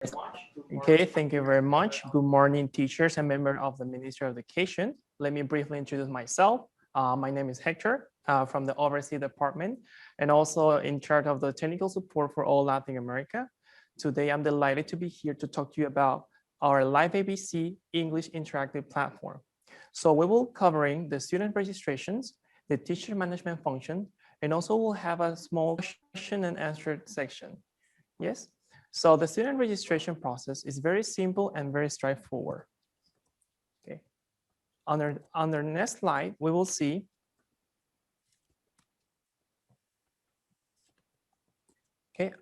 Okay, thank you very much. Good morning, teachers and members of the Ministry of Education. Let me briefly introduce myself. My name is Hector from the Overseas Department and also in charge of the technical support for all Latin America. Today, I'm delighted to be here to talk to you about our Live ABC English Interactive Platform. So we will covering the student registrations, the teacher management function, and also we'll have a small question and answer section. Yes? So the student registration process is very simple and very straightforward. Okay. On the next slide, we will see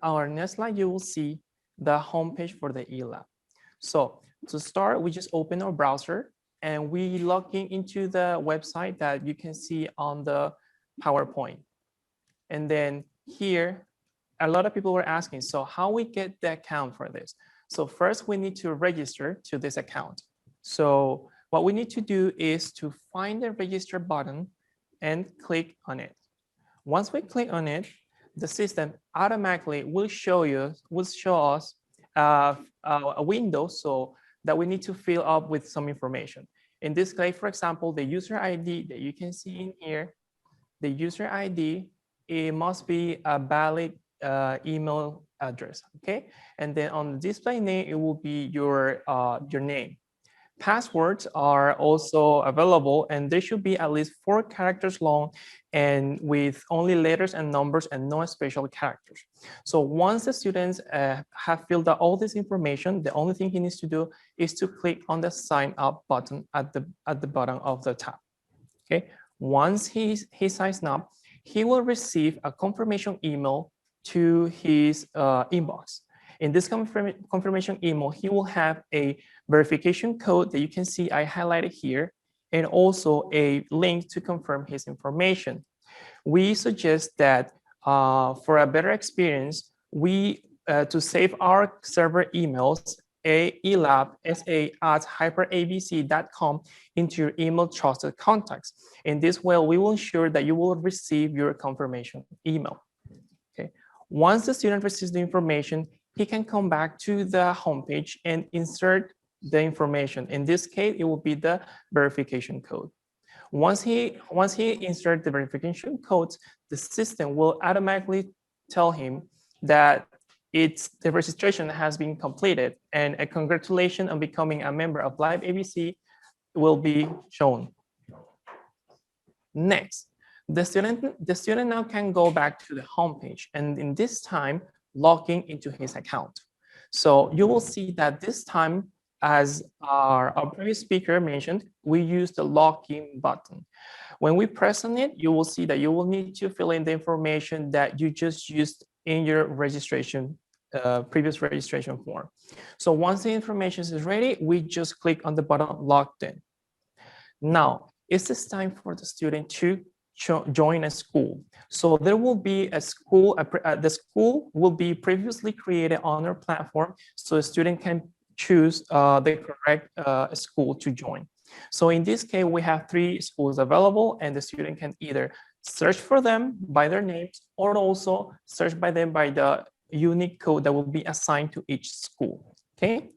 our next slide, you will see the homepage for the eLab. So to start, we just open our browser and we log into the website that you can see on the PowerPoint. And then here, a lot of people were asking, so how we get the account for this? So first we need to register to this account. So what we need to do is to find the register button and click on it. Once we click on it, the system automatically will show us a window so that we need to fill up with some information. In this case, for example, the user ID that you can see in here, the user ID, it must be a valid email address, okay? And then on the display name, it will be your name. Passwords are also available and they should be at least 4 characters long and with only letters and numbers and no special characters. So once the students have filled out all this information, the only thing he needs to do is to click on the sign up button at the bottom of the tab, okay? Once he signs up, he will receive a confirmation email to his inbox. In this confirmation email, he will have a verification code that you can see I highlighted here, and also a link to confirm his information. We suggest that for a better experience, to save our server emails, elabsa@hyperabc.com into your email trusted contacts. In this way, we will ensure that you will receive your confirmation email. Okay. Once the student receives the information, he can come back to the homepage and insert the information. In this case, it will be the verification code. Once he inserts the verification codes, the system will automatically tell him that the registration has been completed and a congratulations on becoming a member of Live ABC will be shown. Next, the student now can go back to the homepage and in this time, logging into his account. So you will see that this time, as our previous speaker mentioned, we use the login button. When we press on it, you will see that you will need to fill in the information that you just used in your registration, previous registration form. So once the information is ready, we just click on the button logged in. Now, it's time for the student to join a school. So there will be a school, the school will be previously created on our platform so a student can choose the correct school to join. So in this case, we have 3 schools available and the student can either search for them by their names or also search by them by the unique code that will be assigned to each school, okay?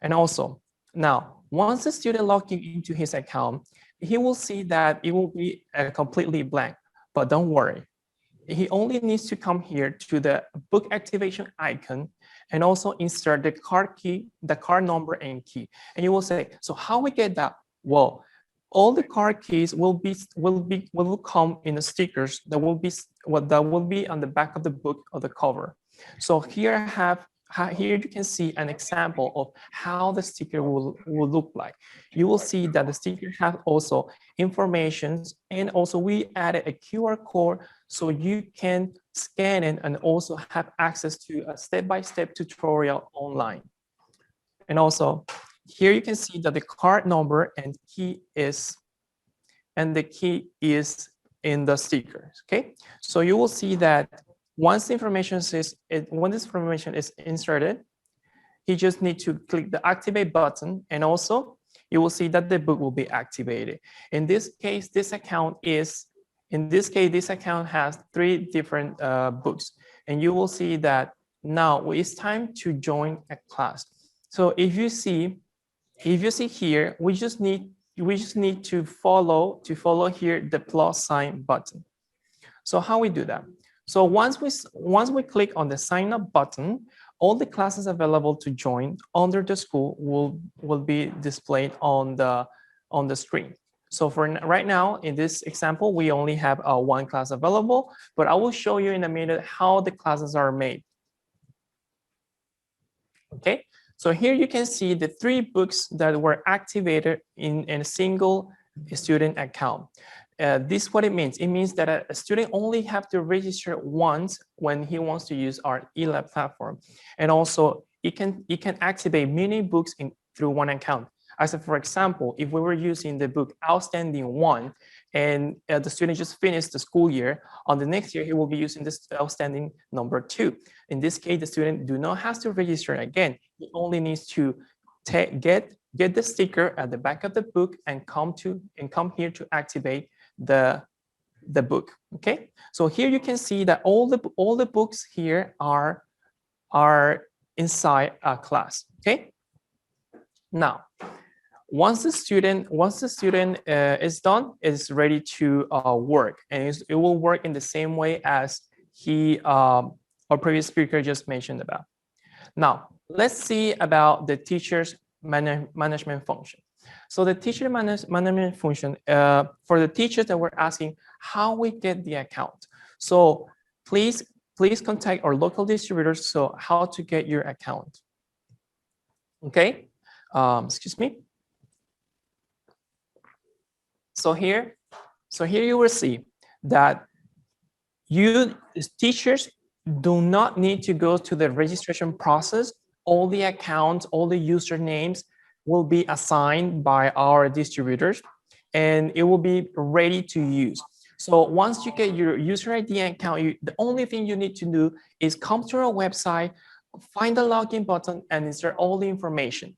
And also, now, once the student logs into his account, he will see that it will be completely blank, but don't worry. He only needs to come here to the book activation icon and also insert the card key, the card number and key. And you will say, so how we get that? Well, all the card keys will come in the stickers that will be on the back of the book or the cover. So here here you can see an example of how the sticker will look like. You will see that the sticker has also information and also we added a QR code so you can scan it and also have access to a step-by-step tutorial online. And also here you can see that the card number and the key is in the stickers, okay? So you will see that once this information is inserted, you just need to click the activate button and also you will see that the book will be activated. In this case, this account has 3 different books and you will see that now it's time to join a class. So if you see here, we just need to follow here the plus sign button. So how we do that? So once we click on the sign up button, all the classes available to join under the school will be displayed on the screen. So for right now, in this example, we only have one class available, but I will show you in a minute how the classes are made. Okay, so here you can see the 3 books that were activated in a single student account. This is what it means. It means that a student only have to register once when he wants to use our eLab platform. And also it can activate many books through one account. As for example, if we were using the book Outstanding 1 and the student just finished the school year, on the next year, he will be using this Outstanding number 2. In this case, the student do not have to register again. He only needs to get the sticker at the back of the book and come here to activate the book. Okay, so here you can see that all the books here are inside a class. Okay, now once the student is done, is ready to work, and it will work in the same way as our previous speaker just mentioned about. Now let's see about the teacher's management function. So the teacher management function, for the teachers that were asking how we get the account. So please contact our local distributors. So how to get your account. Okay, excuse me. So here you will see that you teachers do not need to go to the registration process. All the accounts, all the usernames will be assigned by our distributors, and it will be ready to use. So once you get your user ID account, the only thing you need to do is come to our website, find the login button, and insert all the information.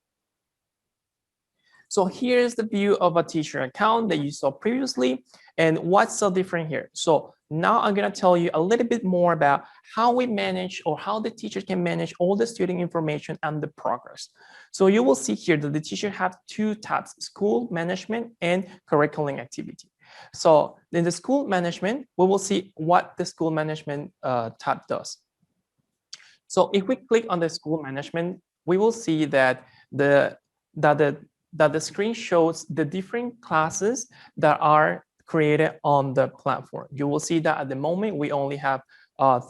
So here's the view of a teacher account that you saw previously, and what's so different here. So now I'm going to tell you a little bit more about how we manage, or how the teacher can manage all the student information and the progress. So you will see here that the teacher have 2 tabs: school management and curriculum activity. So in the school management, we will see what the school management tab does. So if we click on the school management, we will see that the screen shows the different classes that are created on the platform. You will see that at the moment we only have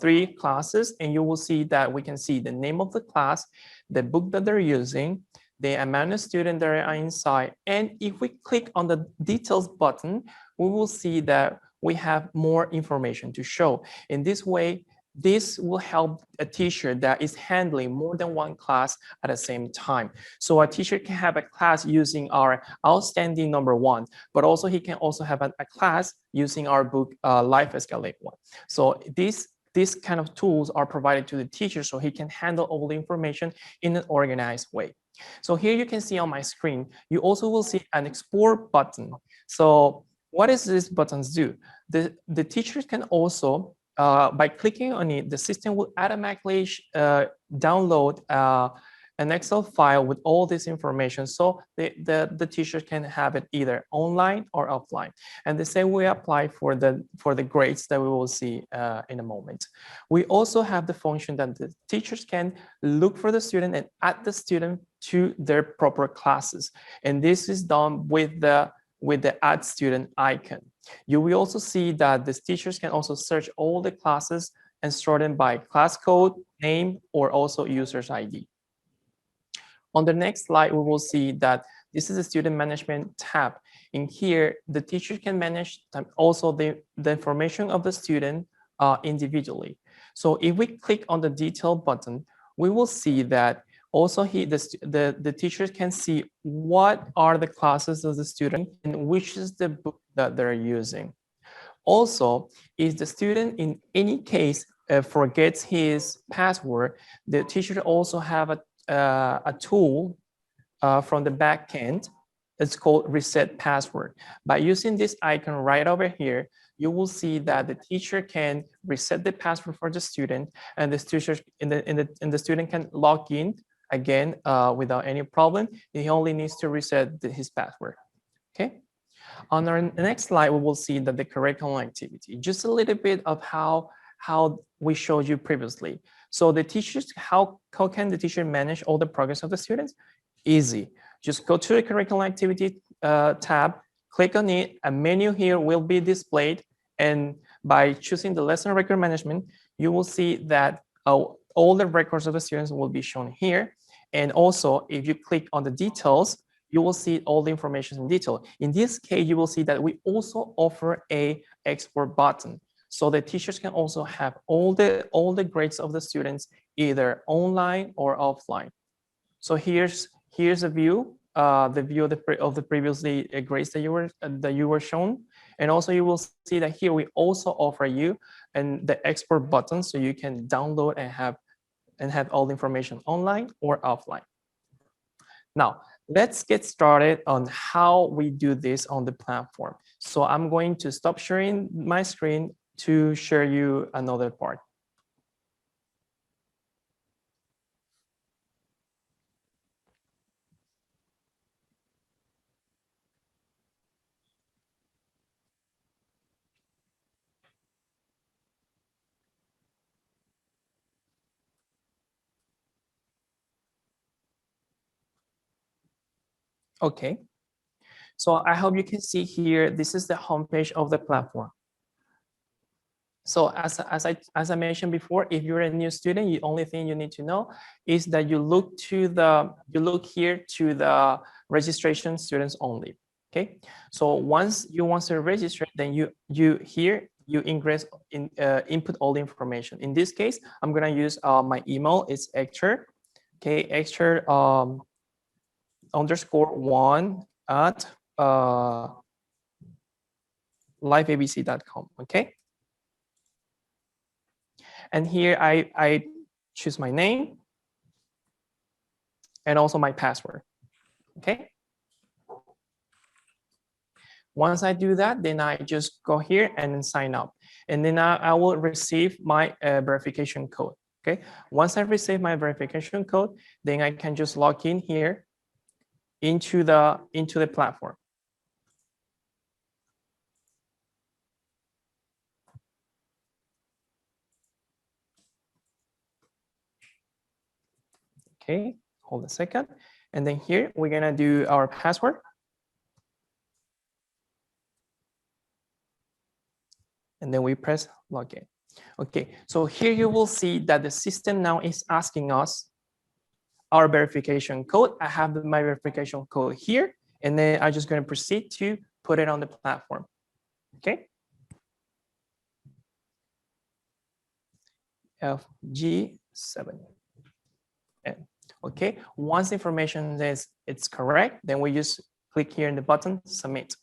3 classes, and you will see that we can see the name of the class, the book that they're using, the amount of students that are inside. And if we click on the details button, we will see that we have more information to show. In this way, this will help a teacher that is handling more than 1 class at the same time. So a teacher can have a class using our Outstanding number 1, but also he can also have a class using our book Life Escalate 1. So these kind of tools are provided to the teacher so he can handle all the information in an organized way. So here you can see on my screen, you also will see an export button. So what does these buttons do? The teachers can also by clicking on it, the system will automatically download an Excel file with all this information, so the teacher can have it either online or offline. And the same way apply for the grades that we will see in a moment. We also have the function that the teachers can look for the student and add the student to their proper classes, and this is done with the Add Student icon. You will also see that the teachers can also search all the classes and sort them by class code, name, or also user's ID. On the next slide, we will see that this is a student management tab. In here, the teacher can manage also the information of the student individually. So if we click on the detail button, we will see that also the teachers can see what are the classes of the student and which is the book that they're using. Also, if the student in any case forgets his password, the teacher also have a tool from the back end. It's called Reset Password. By using this icon right over here, you will see that the teacher can reset the password for the student, and the student can log in again without any problem. He only needs to reset his password. Okay. On our next slide, we will see that the curriculum activity, just a little bit of how we showed you previously. So the teachers, how can the teacher manage all the progress of the students? Easy. Just go to the curriculum activity tab, click on it, a menu here will be displayed, and by choosing the lesson record management, you will see that all the records of the students will be shown here. And also, if you click on the details, you will see all the information in detail. In this case, you will see that we also offer a export button. So the teachers can also have all the grades of the students, either online or offline. So here's a view, the view of the previously grades that you were shown, and also you will see that here we also offer you the export button, so you can download and have all the information online or offline. Now let's get started on how we do this on the platform. So I'm going to stop sharing my screen to share you another part. Okay, so I hope you can see here, this is the homepage of the platform. So as I mentioned before, if you're a new student, the only thing you need to know is that you look here to the registration students only. Okay, so once you want to register, then you input all the information. In this case, I'm gonna use my email. It's Hector, okay, Hector _1 at liveabc.com. Okay. And here I choose my name and also my password. Okay. Once I do that, then I just go here and then sign up. And then I will receive my verification code. Okay. Once I receive my verification code, then I can just log in here into the platform. Okay, hold a second. And then here we're gonna do our password. And then we press login. Okay, so here you will see that the system now is asking us our verification code. I have my verification code here, and then I'm just going to proceed to put it on the platform. Okay. FG7. Okay, once the information says it's correct, then we just click here in the button, submit.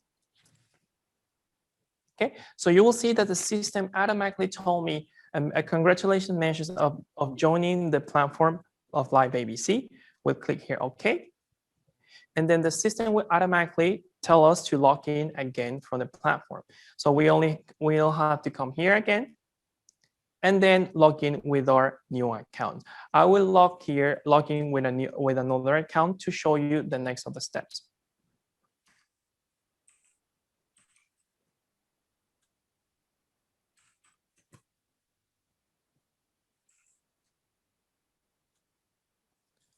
Okay, so you will see that the system automatically told me a congratulations message of joining the platform of Live ABC. We'll click here, OK. And then the system will automatically tell us to log in again from the platform. So we'll have to come here again and then log in with our new account. I will log in with another account to show you the next of the steps.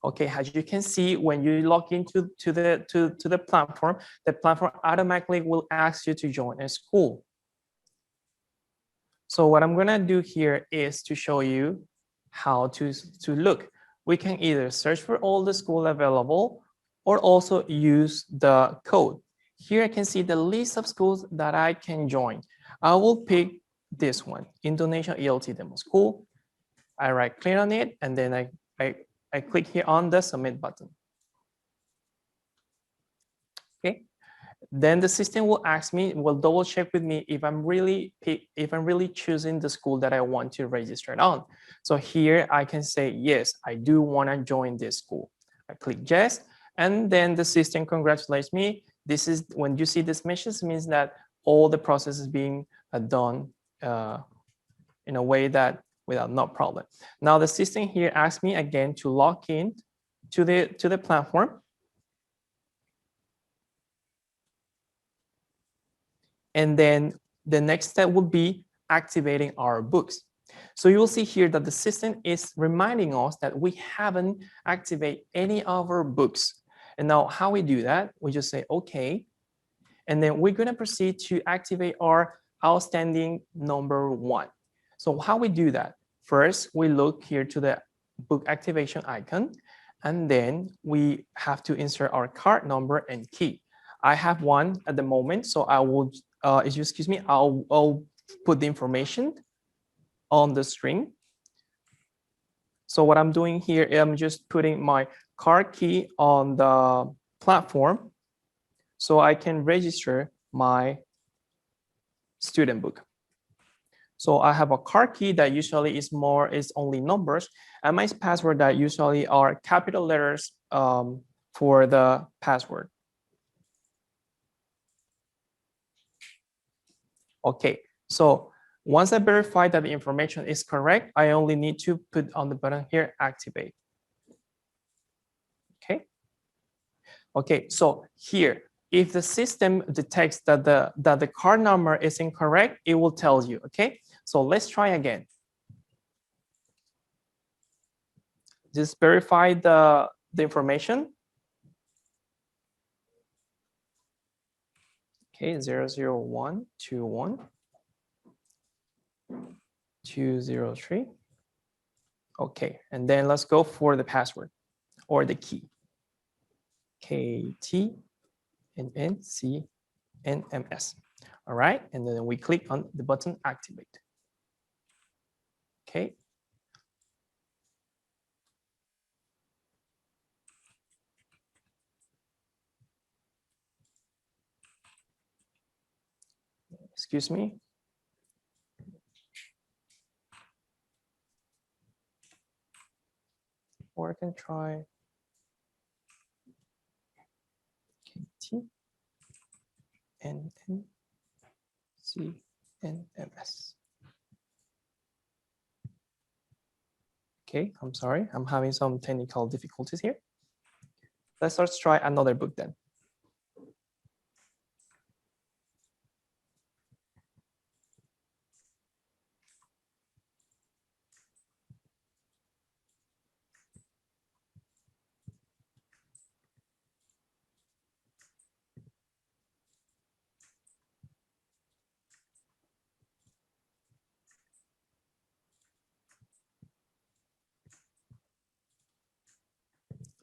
Okay, as you can see, when you log into the platform automatically will ask you to join a school. So what I'm gonna do here is to show you how to look. We can either search for all the schools available or also use the code. Here I can see the list of schools that I can join. I will pick this one, Indonesia ELT Demo School. I right click on it and then I click here on the submit button. Okay. Then the system will ask me, will double check with me if I'm really choosing the school that I want to register it on. So here I can say, yes, I do want to join this school. I click yes, and then the system congratulates me. This is when you see this message, means that all the process is being done in a way that without no problem. Now the system here asks me again to log in to the platform. And then the next step would be activating our books. So you will see here that the system is reminding us that we haven't activated any of our books. And now how we do that, we just say, okay. And then we're gonna proceed to activate our outstanding number 1. So how we do that? First, we look here to the book activation icon, and then we have to insert our card number and key. I have one at the moment, so I will, excuse me, I'll put the information on the screen. So what I'm doing here, I'm just putting my card key on the platform so I can register my student book. So I have a card key that usually is only numbers, and my password that usually are capital letters for the password. Okay, so once I verify that the information is correct, I only need to put on the button here, activate. Okay. Okay, so here, if the system detects that the card number is incorrect, it will tell you, okay? So let's try again. Just verify the information. Okay, 00121 203. Okay, and then let's go for the password or the key. KTNNCNMS. All right, and then we click on the button activate. Okay. Excuse me. Or I can try KTNNCNMS. Okay, I'm sorry, I'm having some technical difficulties here. Let's try another book then.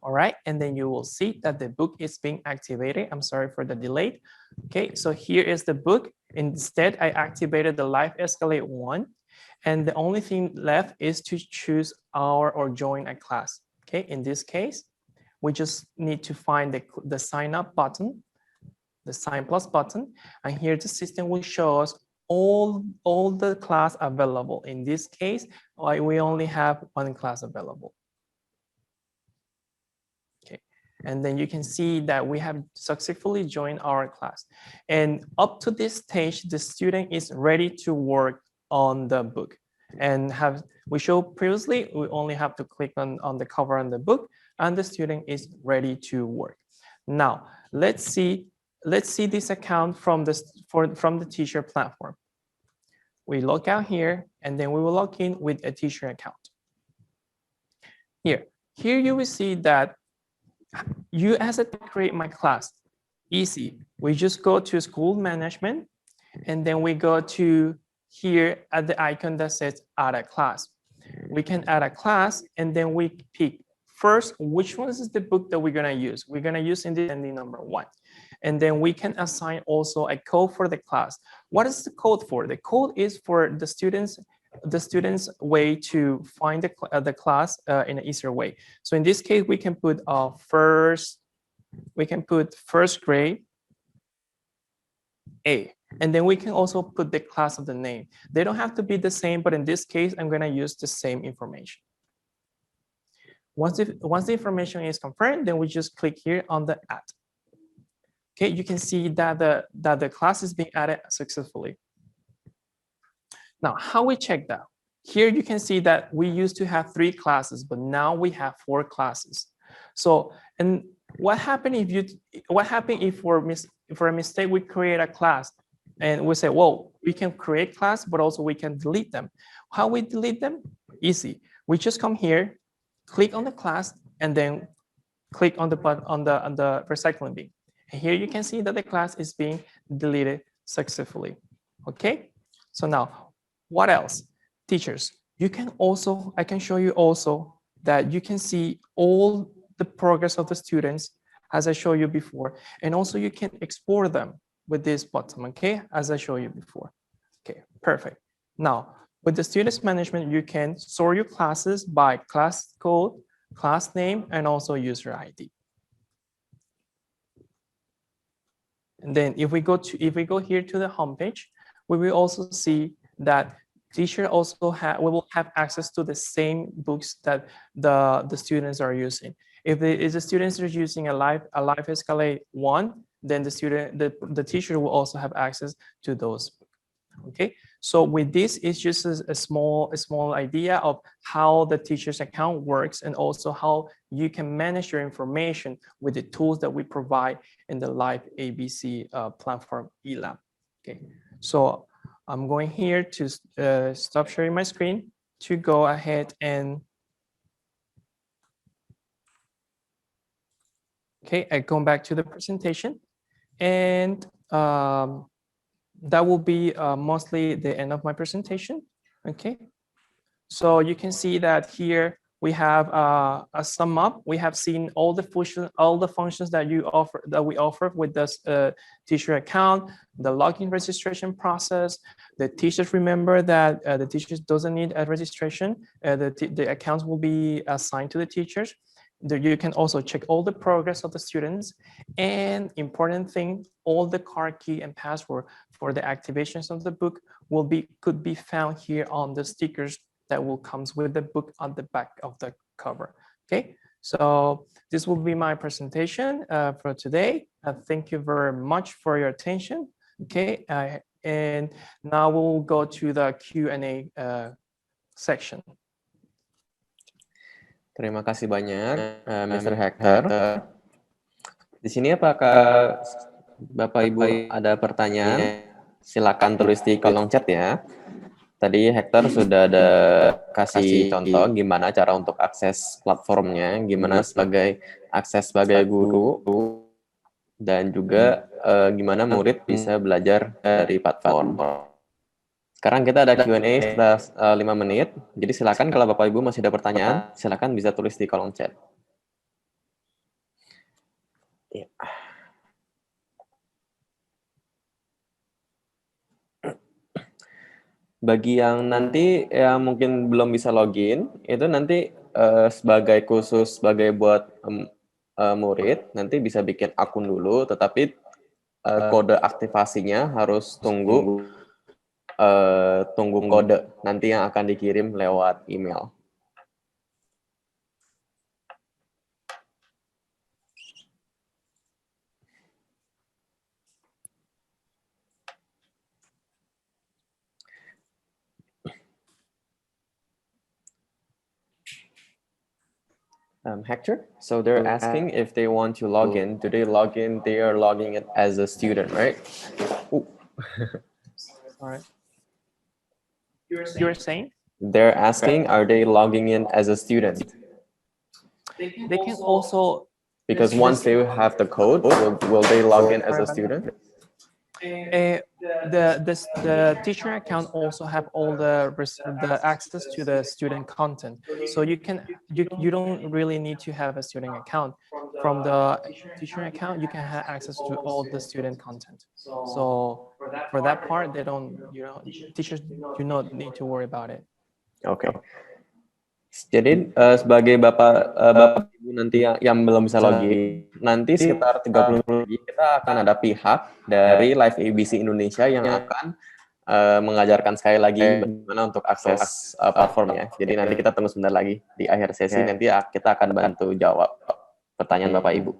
All right, and then you will see that the book is being activated. I'm sorry for the delay. Okay, so here is the book. Instead, I activated the Live Escalate 1, and the only thing left is to choose or join a class. Okay, in this case, we just need to find the sign up button, the sign plus button, and here the system will show us all the class available. In this case, we only have one class available. And then you can see that we have successfully joined our class. And up to this stage, the student is ready to work on the book. And we showed previously, we only have to click on the cover on the book, and the student is ready to work. Now, let's see this account from the teacher platform. We log out here, and then we will log in with a teacher account. Here you will see that you as a create my class, easy. We just go to school management, and then we go to here at the icon that says add a class. We can add a class, and then we pick first which one is the book that we're gonna use. We're gonna use in the ending number 1. And then we can assign also a code for the class. What is the code for? The code is for the students way to find the class in an easier way. So in this case, we can put first grade A, and then we can also put the class of the name. They don't have to be the same, but in this case, I'm gonna use the same information. Once the information is confirmed, then we just click here on the add. Okay, you can see that the class is being added successfully. Now, how we check that? Here you can see that we used to have 3 classes, but now we have 4 classes. So, and what happened if for a mistake we create a class and we say, well, we can create class, but also we can delete them. How we delete them? Easy. We just come here, click on the class, and then click on the button on the recycling bin. And here you can see that the class is being deleted successfully. Okay. So now, what else? Teachers, I can show you also that you can see all the progress of the students as I showed you before. And also you can export them with this button, okay? As I showed you before. Okay, perfect. Now, with the students management, you can sort your classes by class code, class name, and also user ID. And then if we go here to the homepage, we will also see that teacher also we will have access to the same books that the students are using. If the students are using a life Escalate 1, then the teacher will also have access to those. Okay, so with this, it's just a small idea of how the teacher's account works and also how you can manage your information with the tools that we provide in the Live ABC platform eLab. Okay, so I'm going here to stop sharing my screen to go ahead and okay, I go back to the presentation, and that will be mostly the end of my presentation. Okay, so you can see that here we have a sum up. We have seen all the functions that we offer with this teacher account, the login registration process. The teachers, remember that the teachers doesn't need a registration. The accounts will be assigned to the teachers. You can also check all the progress of the students, and important thing, all the card key and password for the activations of the book could be found here on the stickers that will comes with the book on the back of the cover. Okay, so this will be my presentation for today. Thank you very much for your attention. Okay, and now we'll go to the Q&A section. Terima kasih banyak, Mr. Hector. Di sini apakah Bapak Ibu ada pertanyaan? Silakan tulis di kolom chat ya. Tadi Hector sudah ada kasih contoh gimana cara untuk akses platformnya, gimana akses sebagai guru, dan juga gimana murid bisa belajar dari platform. Sekarang kita ada Q&A setelah 5 menit. Jadi silakan kalau Bapak Ibu masih ada pertanyaan, silakan bisa tulis di kolom chat. Ya. Bagi yang nanti yang mungkin belum bisa login, itu nanti sebagai buat murid, nanti bisa bikin akun dulu, tetapi kode aktivasinya harus tunggu kode nanti yang akan dikirim lewat email. Hector, so they're asking if they want to log in. Do they log in? They are logging it as a student, right? Ooh. All right. You're saying? They're asking, are they logging in as a student? They can also... Because once they have the code, will they log in as a student? The teacher account also have all the access to the student content. So you don't really need to have a student account. From the teacher account, you can have access to all the student content. So for that part, teachers do not need to worry about it. Oke. Jadi sebagai Bapak Ibu nanti yang belum bisa login, nanti sekitar 30 menit lagi kita akan ada pihak dari Live ABC Indonesia yang akan mengajarkan sekali lagi bagaimana untuk akses platformnya. Jadi nanti kita tunggu sebentar lagi di akhir sesi, nanti kita akan bantu jawab pertanyaan Bapak Ibu.